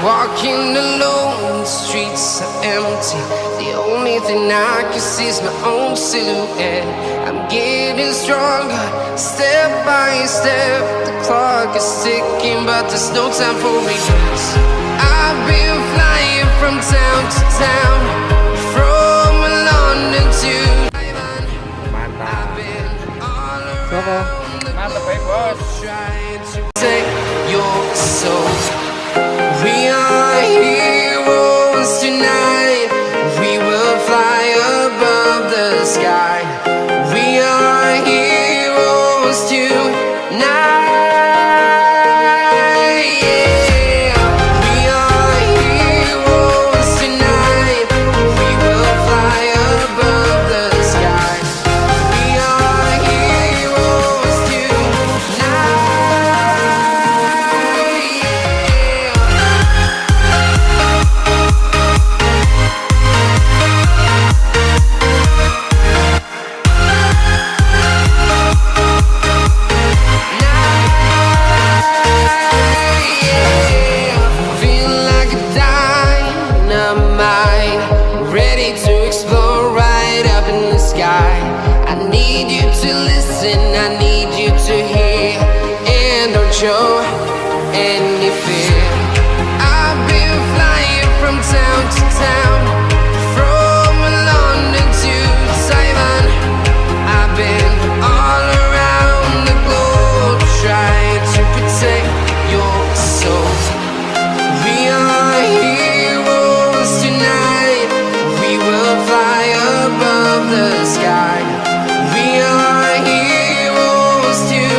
Walking alone, the streets are empty. The only thing I can see is my own silhouette. I'm getting stronger, step by step. The clock is ticking, but there's no time for regrets. I've been flying from town to town, from London to Taiwan. I've been all around the globe, trying to take your soul. We are heroes tonight. We will fly above the sky. We are heroes tonight. Yeah. We are heroes tonight. We will fly above the sky. We are heroes tonight. I need you to hear, and don't show any fear. I've been flying from town to town, from London to Taiwan. I've been all around the globe, trying to protect your soul. We are heroes tonight. We will fly above the sky. We are heroes tonight.